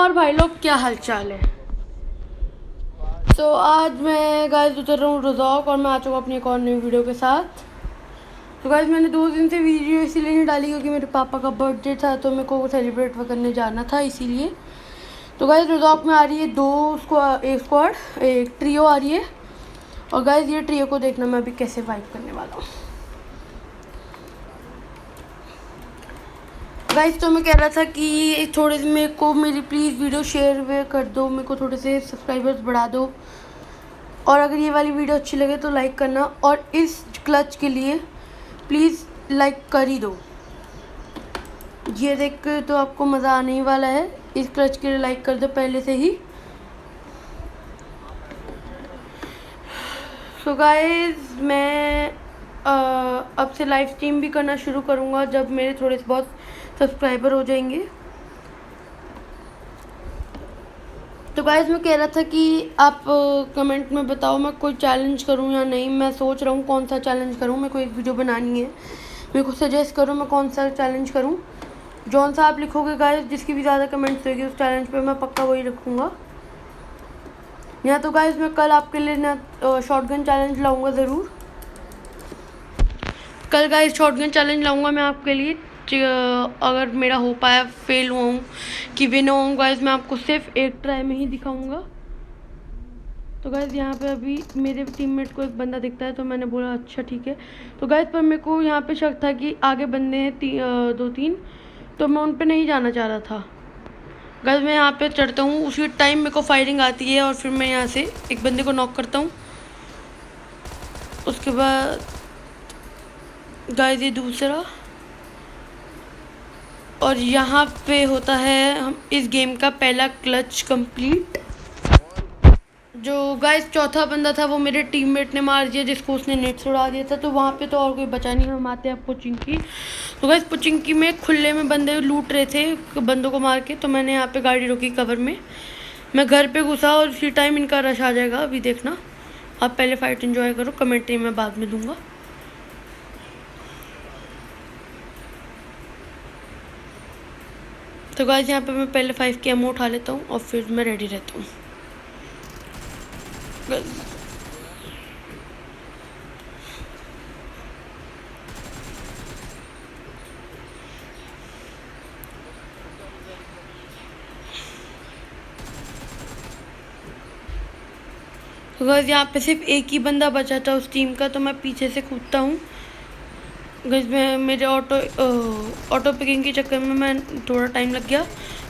और भाई लोग क्या हाल चाल है। तो आज मैं गाइस उतर रहा हूँ रज़ाक और मैं आ चुका अपनी एक और नई वीडियो के साथ। तो गाइस मैंने 2 दिन से वीडियो इसीलिए नहीं डाली क्योंकि मेरे पापा का बर्थडे था तो मेरे को सेलिब्रेट करने जाना था इसीलिए। तो गाइस रज़ाक में आ रही है एक स्क्वाड एक ट्रियो आ रही है और गाइस ये ट्रियो को देखना मैं अभी कैसे वाइप करने वाला हूँ। गाइस तो मैं कह रहा था कि थोड़े से मेरे को मेरी प्लीज़ वीडियो शेयर कर दो, मेरे को थोड़े से सब्सक्राइबर्स बढ़ा दो और अगर ये वाली वीडियो अच्छी लगे तो लाइक करना और इस क्लच के लिए प्लीज़ लाइक कर ही दो। ये देख कर तो आपको मज़ा आने ही वाला है। इस क्लच के लिए लाइक कर दो पहले से ही। सो गाइस मैं अब से लाइव स्ट्रीम भी करना शुरू करूँगा जब मेरे थोड़े से बहुत सब्सक्राइबर हो जाएंगे। तो गाइस मैं कह रहा था कि आप कमेंट में बताओ मैं कोई चैलेंज करूं या नहीं। मैं सोच रहा हूं कौन सा चैलेंज करूं, मेरे को एक वीडियो बनानी है, मेरे को सजेस्ट करो मैं कौन सा चैलेंज करूं। जौन सा आप लिखोगे गाइस जिसकी भी ज़्यादा कमेंट्स होगी उस चैलेंज पे मैं पक्का वही रखूँगा। या तो गाइस मैं कल आपके लिए ना शॉटगन चैलेंज लाऊँगा ज़रूर। कल गाइस शॉटगन चैलेंज लाऊँगा मैं आपके लिए। अगर मेरा हो पाया फेल हुआ हूँ कि विन हुआ हूँ गाइस मैं आपको सिर्फ एक ट्राई में ही दिखाऊंगा। तो गाइस यहाँ पे अभी मेरे टीममेट को एक बंदा दिखता है तो मैंने बोला अच्छा ठीक है। तो गाइस पर मेरे को यहाँ पे शक था कि आगे बंदे हैं 2-3 तो मैं उन पे नहीं जाना चाह रहा था। गाइस मैं यहाँ पे चढ़ता हूँ उसी टाइम मेरे को फायरिंग आती है और फिर मैं यहाँ से एक बंदे को नॉक करता हूँ। उसके बाद गाइस ये दूसरा और यहाँ पे होता है हम इस गेम का पहला क्लच कंप्लीट। जो गाइस चौथा बंदा था वो मेरे टीममेट ने मार दिया जिसको उसने नेट से उड़ा दिया था। तो वहाँ पे तो और कोई बचा नहीं। हम आते हैं पुचिंकी। तो गाइस पुचिंकी में खुले में बंदे लूट रहे थे बंदों को मार के, तो मैंने यहाँ पे गाड़ी रोकी कवर में। मैं घर पे घुसा और उसी टाइम इनका रश आ जाएगा। अभी देखना आप पहले फाइट एंजॉय करो, कमेंट्री मैं बाद में दूंगा। तो गाइस यहाँ पे मैं पहले 5 की एमो उठा लेता हूँ और फिर मैं रेडी रहता हूँ। तो गाइस यहाँ पे सिर्फ एक ही बंदा बचा था उस टीम का तो मैं पीछे से कूदता हूँ। गाइस मैं मेरे ऑटो पिकिंग के चक्कर में मैं थोड़ा टाइम लग गया।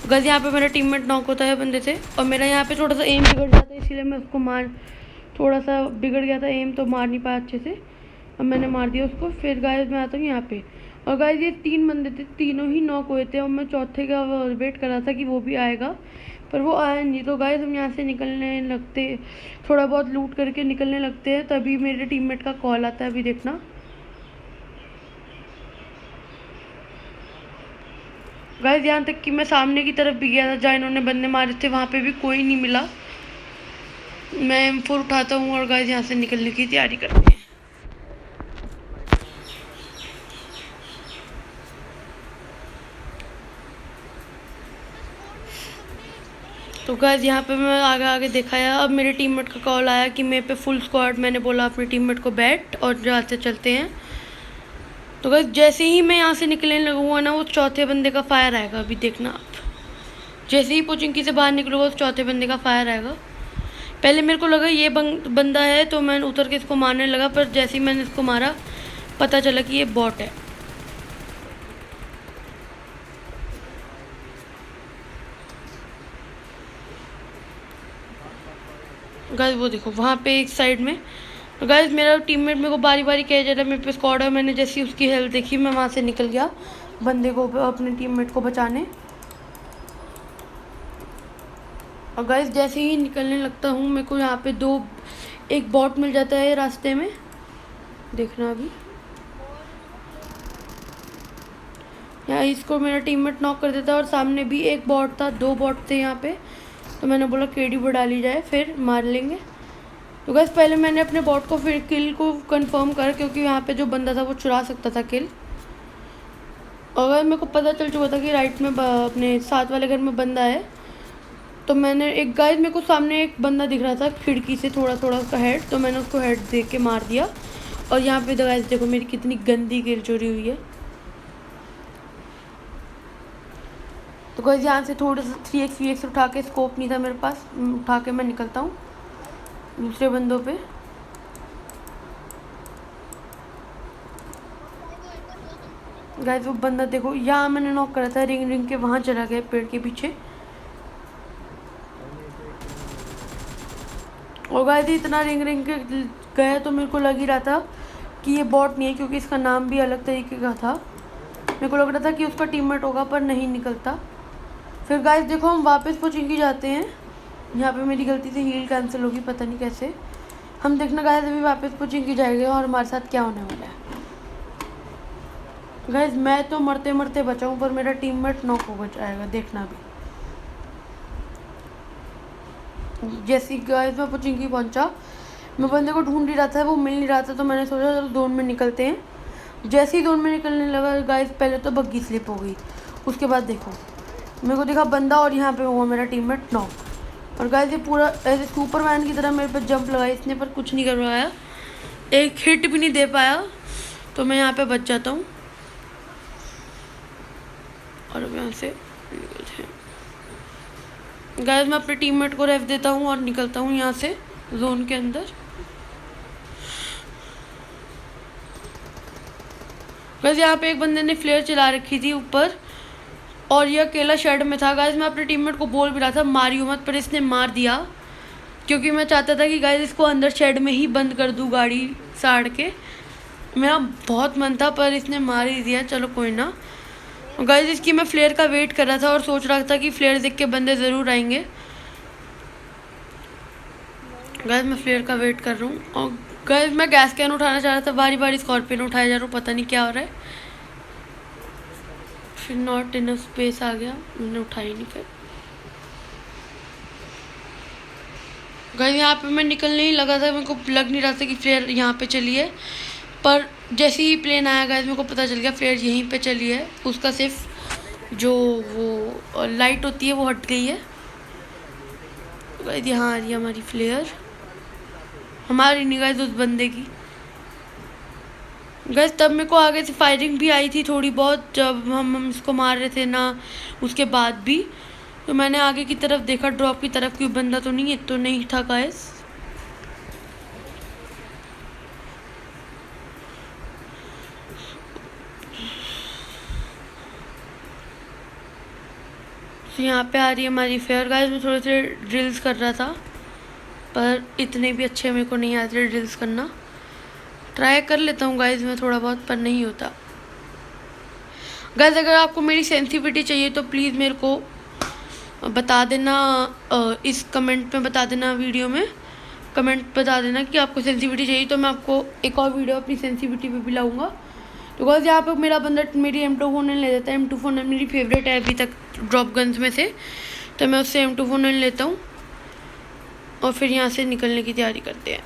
गाइस यहाँ पे मेरा टीममेट नॉक होता है बंदे से और मेरा यहाँ पे थोड़ा सा एम बिगड़ जाता है इसीलिए मैं उसको थोड़ा सा बिगड़ गया था एम तो मार नहीं पाया अच्छे से। अब मैंने मार दिया उसको। फिर गाइस मैं आता हूँ यहाँ पे और गाइस ये 3 बंदे थे, तीनों ही नॉक हुए थे और मैं चौथे का वेट कर रहा था कि वो भी आएगा पर वो आया नहीं। तो गाइस हम यहाँ से निकलने लगते, थोड़ा बहुत लूट करके निकलने लगते हैं तभी मेरे टीममेट का कॉल आता है। अभी देखना गाइस यहाँ तक कि मैं सामने की तरफ भी गया था जहाँ इन्होंने बंदे मारे थे, वहाँ पे भी कोई नहीं मिला। मैं M4 उठाता हूँ और गाइस यहाँ से निकलने की तैयारी करते हैं। तो गाइस यहाँ पे मैं आगे आगे दिखाया। अब मेरे टीममेट का कॉल आया कि मेरे पे फुल स्क्वाड। मैंने बोला अपने टीममेट को बैठ और जाते चलते हैं। तो गाइस जैसे ही मैं यहाँ से निकलने लगूंगा ना वो चौथे बंदे का फायर आएगा। अभी देखना आप जैसे ही पुचिंकी से बाहर निकलूंगा उस चौथे बंदे का फायर आएगा। पहले मेरे को लगा ये बंदा है तो मैं उतर के इसको मारने लगा पर जैसे ही मैंने इसको मारा पता चला कि ये बॉट है। गाइस वो देखो वहाँ पे एक साइड में। तो गाइस मेरा टीममेट मेरे को बारी बारी कह जा रहा है मेरे पे स्क्वाड है। मैंने जैसी उसकी हेल्थ देखी मैं वहाँ से निकल गया बंदे को अपने टीममेट को बचाने। और गाइस जैसे ही निकलने लगता हूँ मेरे को यहाँ पे एक बॉट मिल जाता है रास्ते में। देखना अभी यहाँ इसको मेरा टीममेट नॉक कर देता है और सामने भी एक बॉट था, 2 बॉट थे यहाँ पे। तो मैंने बोला केडी बढ़ा ली जाए फिर मार लेंगे। तो गाइस पहले मैंने अपने बॉट को फिर किल को कंफर्म कर क्योंकि यहाँ पे जो बंदा था वो चुरा सकता था किल। और मेरे को पता चल चुका था कि राइट में अपने साथ वाले घर में बंदा है तो मैंने एक गाइस, मेरे को सामने एक बंदा दिख रहा था खिड़की से, थोड़ा थोड़ा उसका हेड, तो मैंने उसको हेड दे के मार दिया। और यहाँ पे गाइस देखो मेरी कितनी गंदी किल चोरी हुई है। तो गाइस यहाँ से थोड़ा सा 3x VX उठा के, स्कोप नहीं था मेरे पास, उठा के मैं निकलता हूँ दूसरे बंदों पे। गाइस वो बंदा देखो, यहाँ मैंने नॉक करा था, रिंग रिंग के वहाँ चला गया पेड़ के पीछे। और गाइस इतना रिंग रिंग के गया तो मेरे को लग ही रहा था कि ये बॉट नहीं है, क्योंकि इसका नाम भी अलग तरीके का था। मेरे को लग रहा था कि उसका टीममेट होगा, पर नहीं निकलता। फिर गाइस देखो हम वापस पोचिंकी जाते हैं। यहाँ पे मेरी गलती से हील कैंसिल होगी, पता नहीं कैसे। हम देखना गाइस अभी वापस पोचिंकी जाएंगे और हमारे साथ क्या होने वाला है। गाइस मैं तो मरते मरते बचाऊँ, पर मेरा टीममेट नॉक हो जाएगा, देखना भी। जैसे गाइस मैं पोचिंकी पहुँचा, मैं बंदे को ढूंढ ही रहा था, वो मिल नहीं रहा था, तो मैंने सोचा चलो जोन में निकलते हैं। जैसे ही जोन में निकलने लगा गाइस, पहले तो बग्गी स्लिप हो गई, उसके बाद देखो मेरे को दिखा बंदा और यहाँ पे हुआ मेरा टीममेट नॉक। और गाइस ये पूरा ऐसे सुपरमैन की तरह मेरे पे जंप लगाई इसने, पर कुछ नहीं करवाया, एक हिट भी नहीं दे पाया। तो मैं यहाँ पे बच जाता हूँ और अब यहाँ से गाइस मैं अपने टीममेट को रेफ देता हूँ और निकलता हूँ यहाँ से जोन के अंदर। गाइस यहाँ पे एक बंदे ने फ्लेयर चला रखी थी ऊपर, और ये अकेला शेड में था। गाइस मैं अपने टीममेट को बोल भी रहा था मारियो मत, पर इसने मार दिया, क्योंकि मैं चाहता था कि गाइस इसको अंदर शेड में ही बंद कर दूँ गाड़ी साड़ के। मेरा बहुत मन था, पर इसने मार ही दिया। चलो कोई ना। गाइस इसकी मैं फ्लेयर का वेट कर रहा था और सोच रहा था कि फ्लेयर देख के बंदे ज़रूर आएंगे। गाइस मैं फ्लेयर का वेट कर रहा हूँ। और गाइस मैं गैस कैन उठाना चाह रहा था, बारी बारी स्कॉर्पियन उठाया जा रहा हूँ, पता नहीं क्या हो रहा है। फिर नॉट इनफ स्पेस आ गया, मैंने उठाई नहीं। फिर गाइस यहाँ पे मैं निकलने ही लगा था, मेरे को लग नहीं रहा था कि फ्लेयर यहाँ पे चली है, पर जैसे ही प्लेन आया गाइस मेरे को पता चल गया फ्लेयर यहीं पे चली है। उसका सिर्फ जो वो लाइट होती है वो हट गई है। गाइस यहाँ आ रही है हमारी फ्लेयर, हमारी नहीं गाइस उस बंदे की। गाइस तब मेरे को आगे से फायरिंग भी आई थी थोड़ी बहुत, जब हम इसको मार रहे थे ना, उसके बाद भी। तो मैंने आगे की तरफ देखा, ड्रॉप की तरफ, कोई बंदा तो नहीं है, तो नहीं था गाइस। तो यहाँ पे आ रही है हमारी फेयर। गाइस मैं थोड़े से ड्रिल्स कर रहा था, पर इतने भी अच्छे मेरे को नहीं आते ड्रिल्स करना। ट्राई कर लेता हूँ गाइस मैं थोड़ा बहुत, पर नहीं होता। गाइस अगर आपको मेरी सेंसिटिविटी चाहिए तो प्लीज़ मेरे को बता देना, इस कमेंट में बता देना, वीडियो में कमेंट बता देना कि आपको सेंसिटिविटी चाहिए, तो मैं आपको एक और वीडियो अपनी सेंसिटिविटी पे भी लाऊंगा। तो गाइस यहाँ पे मेरा बंदा मेरी M249 ले लेता है। M249 मेरी फेवरेट है अभी तक ड्रॉप गन्स में से, तो मैं उससे M249 लेता हूँ और फिर यहाँ से निकलने की तैयारी करते हैं।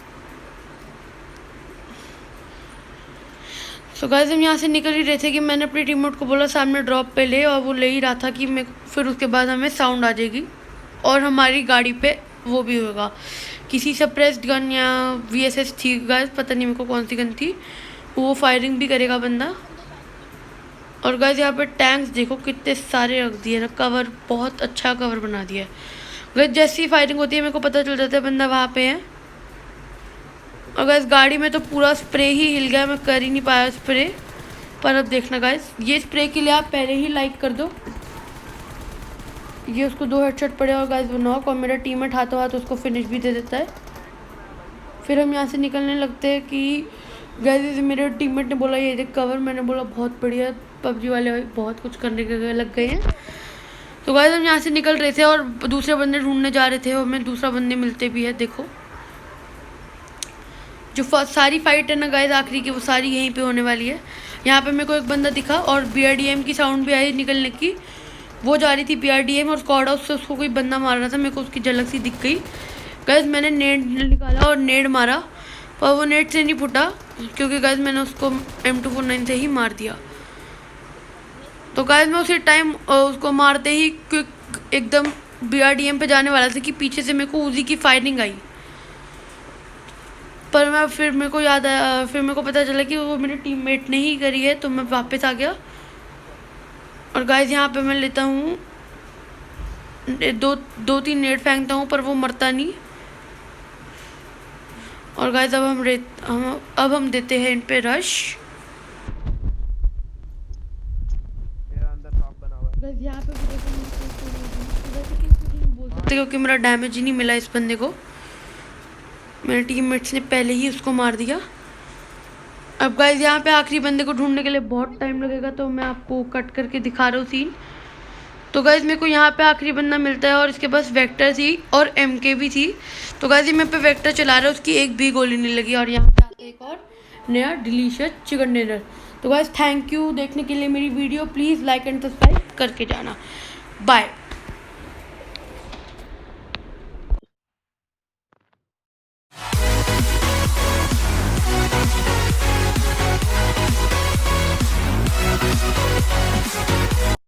तो गाइस हम यहाँ से निकल ही रहे थे कि मैंने अपने टीममेट को बोला सामने ड्रॉप पे ले, और वो ले ही रहा था कि मैं, फिर उसके बाद हमें साउंड आ जाएगी और हमारी गाड़ी पे वो भी होगा किसी सप्रेस्ड गन या VSS थी गाइस, पता नहीं मेरे को कौन सी गन थी, वो फायरिंग भी करेगा बंदा। और गाइस यहाँ पे टैंक्स देखो कितने सारे रख दिए ना, कवर बहुत अच्छा कवर बना दिया है। गाइस जैसी फायरिंग होती है मेरे को पता चल जाता है बंदा वहाँ पे है। और गाइस गाड़ी में तो पूरा स्प्रे ही हिल गया, मैं कर ही नहीं पाया स्प्रे। पर अब देखना गाइस, ये स्प्रे के लिए आप पहले ही लाइक कर दो। ये उसको 2 हेडशॉट पड़े और गाइस वो नॉक, और मेरा टीममेट हाथों हाथ उसको फिनिश भी दे देता है। फिर हम यहाँ से निकलने लगते हैं कि गाइस मेरे टीममेट ने बोला ये देख कवर, मैंने बोला बहुत बढ़िया, PUBG वाले बहुत कुछ करने के लग गए हैं। तो गाइस हम यहाँ से निकल रहे थे और दूसरे बंदे ढूंढने जा रहे थे, और हमें दूसरा बंदे मिलते भी है। देखो जो सारी फाइट है ना गाइस आखिरी की, वो सारी यहीं पे होने वाली है। यहाँ पे मेरे को एक बंदा दिखा और BRDM की साउंड भी आई निकलने की, वो जा रही थी BRDM, और स्क्वाड हाउस से उसको कोई बंदा मार रहा था, मेरे को उसकी झलक सी दिख गई। गाइस मैंने नेड निकाला और नेड मारा, पर वो नेड से नहीं फूटा, क्योंकि गाइस मैंने उसको M249 से ही मार दिया। तो गाइस मैं उसी टाइम उसको मारते ही क्विक एकदम BRDM पे जाने वाला था कि पीछे से मेरे को उजी की फायरिंग आई, पर फिर मेरे को याद आया, फिर मेरे को पता चला कि वो मेरे टीममेट ने ही करी है, तो मैं वापस आ गया। और गाइस यहाँ पे मैं लेता हूँ दो तीन नेट फेंकता हूँ, पर वो मरता नहीं। और गाइस अब हम देते हैं इन पे रश। गाइस यहाँ पे बोल सकते क्योंकि मेरा डैमेज ही नहीं मिला इस बंदे को, मेरे टीममेट्स ने पहले ही उसको मार दिया। अब गाइस यहाँ पे आखिरी बंदे को ढूंढने के लिए बहुत टाइम लगेगा, तो मैं आपको कट करके दिखा रहा हूँ सीन। तो गाइस मेरे को यहाँ पे आखिरी बंदा मिलता है और इसके पास वेक्टर थी और MK भी थी। तो गाइस ये मैं पे वेक्टर चला रहा हूँ, उसकी एक भी गोली नहीं लगी। और यहाँ पे आता है एक और नया डिलीशियस चिकन डिनर। तो गाइस थैंक यू देखने के लिए मेरी video, please like and subscribe करके जाना। बाय।